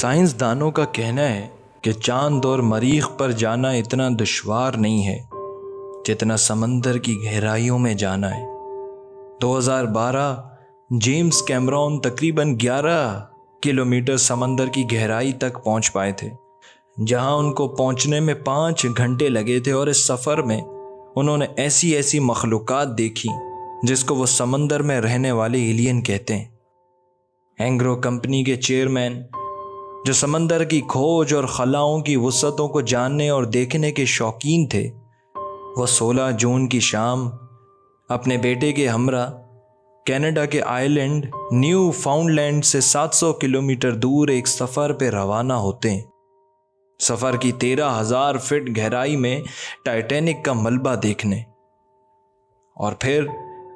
سائنسدانوں کا کہنا ہے کہ چاند اور مریخ پر جانا اتنا دشوار نہیں ہے جتنا سمندر کی گہرائیوں میں جانا ہے۔ 2012 جیمز کیمرون تقریباً 11 کلومیٹر سمندر کی گہرائی تک پہنچ پائے تھے، جہاں ان کو پہنچنے میں 5 گھنٹے لگے تھے، اور اس سفر میں انہوں نے ایسی مخلوقات دیکھی جس کو وہ سمندر میں رہنے والے ایلین کہتے ہیں۔ اینگرو کمپنی کے چیئرمین، جو سمندر کی کھوج اور خلاؤں کی وسعتوں کو جاننے اور دیکھنے کے شوقین تھے، وہ 16 جون کی شام اپنے بیٹے کے ہمراہ کینیڈا کے آئی لینڈ نیو فاؤنڈ لینڈ سے 700 کلومیٹر دور ایک سفر پہ روانہ ہوتے ہیں۔ سفر کی 13,000 فٹ گہرائی میں ٹائٹینک کا ملبہ دیکھنے، اور پھر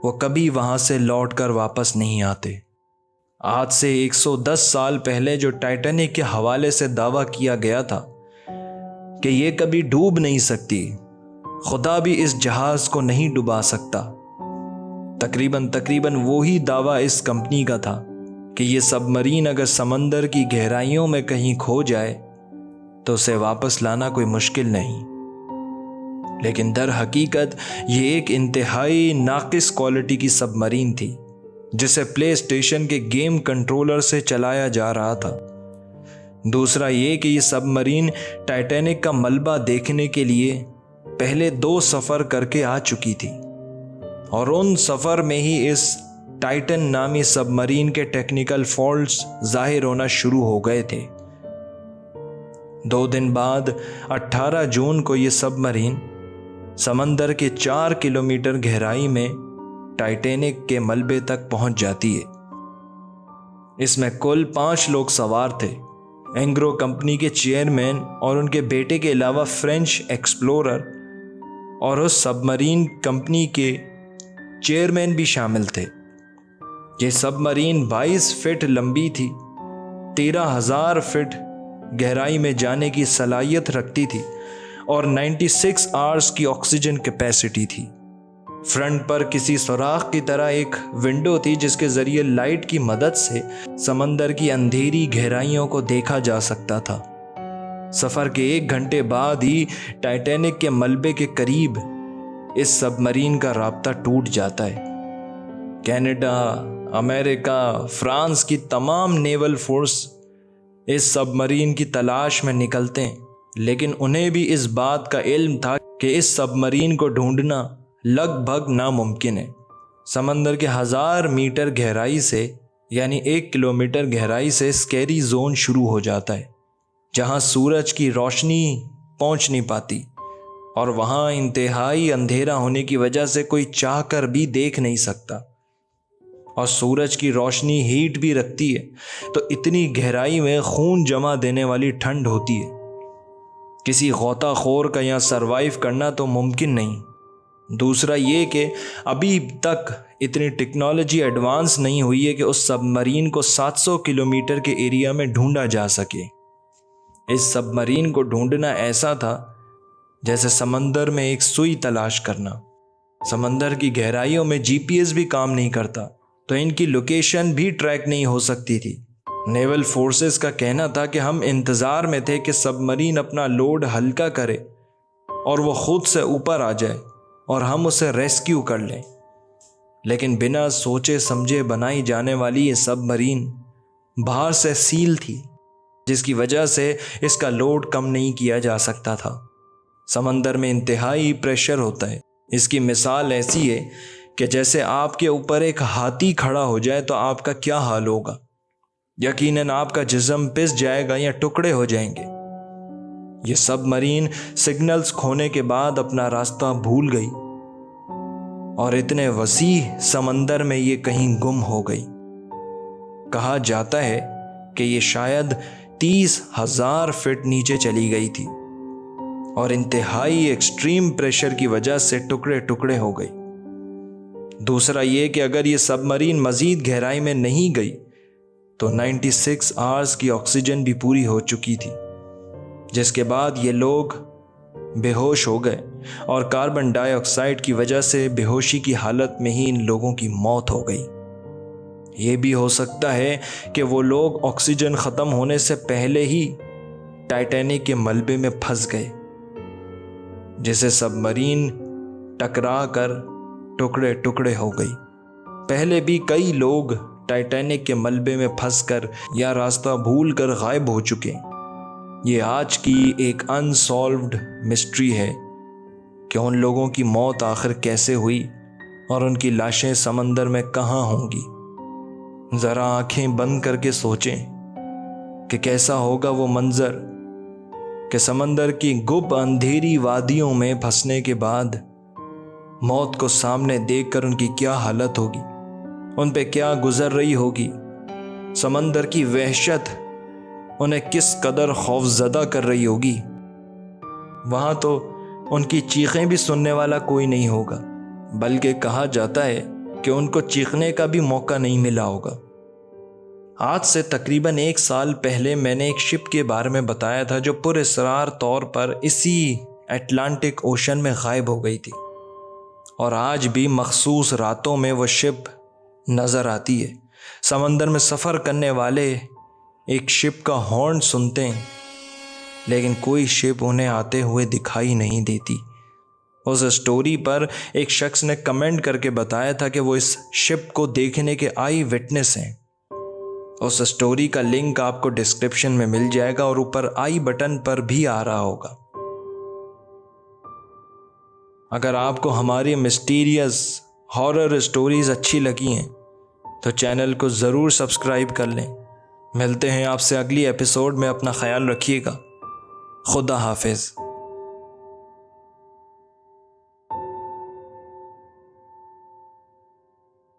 وہ کبھی وہاں سے لوٹ کر واپس نہیں آتے۔ آج سے 110 سال پہلے جو ٹائٹینک کے حوالے سے دعویٰ کیا گیا تھا کہ یہ کبھی ڈوب نہیں سکتی، خدا بھی اس جہاز کو نہیں ڈبا سکتا، تقریباً وہی دعویٰ اس کمپنی کا تھا کہ یہ سب مرین اگر سمندر کی گہرائیوں میں کہیں کھو جائے تو اسے واپس لانا کوئی مشکل نہیں۔ لیکن در حقیقت یہ ایک انتہائی ناقص کوالٹی کی سب مرین تھی، جسے پلے اسٹیشن کے گیم کنٹرولر سے چلایا جا رہا تھا۔ دوسرا یہ کہ یہ سب مرین ٹائٹینک کا ملبہ دیکھنے کے لیے پہلے 2 سفر کر کے آ چکی تھی، اور ان سفر میں ہی اس ٹائٹن نامی سب مرین کے ٹیکنیکل فالٹس ظاہر ہونا شروع ہو گئے تھے۔ 2 دن بعد 18 جون کو یہ سب مرین سمندر کے 4 کلومیٹر گہرائی میں ٹائٹینک کے ملبے تک پہنچ جاتی ہے۔ اس میں کل 5 لوگ سوار تھے، اینگرو کمپنی کے چیئرمین اور ان کے بیٹے کے علاوہ فرینچ ایکسپلورر اور اس سب مرین کمپنی کے چیئرمین بھی شامل تھے۔ یہ سب مرین 22 فٹ لمبی تھی، 13,000 فٹ گہرائی میں جانے کی صلاحیت رکھتی تھی، اور 96 آورز کی آکسیجن کیپیسٹی تھی۔ فرنٹ پر کسی سوراخ کی طرح ایک ونڈو تھی جس کے ذریعے لائٹ کی مدد سے سمندر کی اندھیری گہرائیوں کو دیکھا جا سکتا تھا۔ سفر کے 1 گھنٹے بعد ہی ٹائٹینک کے ملبے کے قریب اس سب مرین کا رابطہ ٹوٹ جاتا ہے۔ کینیڈا، امریکہ، فرانس کی تمام نیول فورس اس سب مرین کی تلاش میں نکلتے ہیں، لیکن انہیں بھی اس بات کا علم تھا کہ اس سب مرین کو ڈھونڈنا لگ بھگ ناممکن ہے۔ سمندر کے 1000 میٹر گہرائی سے یعنی 1 کلومیٹر گہرائی سے اسکیری زون شروع ہو جاتا ہے، جہاں سورج کی روشنی پہنچ نہیں پاتی، اور وہاں انتہائی اندھیرا ہونے کی وجہ سے کوئی چاہ کر بھی دیکھ نہیں سکتا، اور سورج کی روشنی ہیٹ بھی رکھتی ہے، تو اتنی گہرائی میں خون جما دینے والی ٹھنڈ ہوتی ہے۔ کسی غوطہ خور کا یہاں سروائیو کرنا تو ممکن نہیں۔ دوسرا یہ کہ ابھی تک اتنی ٹیکنالوجی ایڈوانس نہیں ہوئی ہے کہ اس سب مرین کو 700 کلومیٹر کے ایریا میں ڈھونڈا جا سکے۔ اس سب مرین کو ڈھونڈنا ایسا تھا جیسے سمندر میں ایک سوئی تلاش کرنا۔ سمندر کی گہرائیوں میں GPS بھی کام نہیں کرتا، تو ان کی لوکیشن بھی ٹریک نہیں ہو سکتی تھی۔ نیول فورسز کا کہنا تھا کہ ہم انتظار میں تھے کہ سب مرین اپنا لوڈ ہلکا کرے اور وہ خود سے اوپر آ جائے اور ہم اسے ریسکیو کر لیں، لیکن بنا سوچے سمجھے بنائی جانے والی یہ سب مرین باہر سے سیل تھی، جس کی وجہ سے اس کا لوڈ کم نہیں کیا جا سکتا تھا۔ سمندر میں انتہائی پریشر ہوتا ہے۔ اس کی مثال ایسی ہے کہ جیسے آپ کے اوپر ایک ہاتھی کھڑا ہو جائے تو آپ کا کیا حال ہوگا؟ یقیناً آپ کا جسم پس جائے گا یا ٹکڑے ہو جائیں گے۔ یہ سب مرین سگنلز کھونے کے بعد اپنا راستہ بھول گئی، اور اتنے وسیع سمندر میں یہ کہیں گم ہو گئی۔ کہا جاتا ہے کہ یہ شاید 30,000 فٹ نیچے چلی گئی تھی، اور انتہائی ایکسٹریم پریشر کی وجہ سے ٹکڑے ٹکڑے ہو گئی۔ دوسرا یہ کہ اگر یہ سب مرین مزید گہرائی میں نہیں گئی تو 96 آورز کی آکسیجن بھی پوری ہو چکی تھی، جس کے بعد یہ لوگ بے ہوش ہو گئے، اور کاربن ڈائی آکسائڈ کی وجہ سے بے ہوشی کی حالت میں ہی ان لوگوں کی موت ہو گئی۔ یہ بھی ہو سکتا ہے کہ وہ لوگ آکسیجن ختم ہونے سے پہلے ہی ٹائٹینک کے ملبے میں پھنس گئے، جسے سب مرین ٹکرا کر ٹکڑے ٹکڑے ہو گئی۔ پہلے بھی کئی لوگ ٹائٹینک کے ملبے میں پھنس کر یا راستہ بھول کر غائب ہو چکے۔ یہ آج کی ایک انسالوڈ مسٹری ہے کہ ان لوگوں کی موت آخر کیسے ہوئی اور ان کی لاشیں سمندر میں کہاں ہوں گی۔ ذرا آنکھیں بند کر کے سوچیں کہ کیسا ہوگا وہ منظر کہ سمندر کی گپ اندھیری وادیوں میں پھنسنے کے بعد موت کو سامنے دیکھ کر ان کی کیا حالت ہوگی، ان پہ کیا گزر رہی ہوگی۔ سمندر کی وحشت انہیں کس قدر خوفزدہ کر رہی ہوگی۔ وہاں تو ان کی چیخیں بھی سننے والا کوئی نہیں ہوگا، بلکہ کہا جاتا ہے کہ ان کو چیخنے کا بھی موقع نہیں ملا ہوگا۔ آج سے تقریباً 1 سال پہلے میں نے ایک شپ کے بارے میں بتایا تھا جو پر اسرار طور پر اسی اٹلانٹک اوشن میں غائب ہو گئی تھی، اور آج بھی مخصوص راتوں میں وہ شپ نظر آتی ہے۔ سمندر میں سفر کرنے والے ایک شپ کا ہارن سنتے ہیں، لیکن کوئی شپ انہیں آتے ہوئے دکھائی نہیں دیتی۔ اس اسٹوری پر ایک شخص نے کمنٹ کر کے بتایا تھا کہ وہ اس شپ کو دیکھنے کے آئی وٹنس ہیں۔ اس اسٹوری کا لنک آپ کو ڈسکرپشن میں مل جائے گا اور اوپر آئی بٹن پر بھی آ رہا ہوگا۔ اگر آپ کو ہماری مسٹیریس ہارر اسٹوریز اچھی لگی ہیں تو چینل کو ضرور سبسکرائب کر لیں۔ ملتے ہیں آپ سے اگلی ایپیسوڈ میں، اپنا خیال رکھیے گا۔ خدا حافظ۔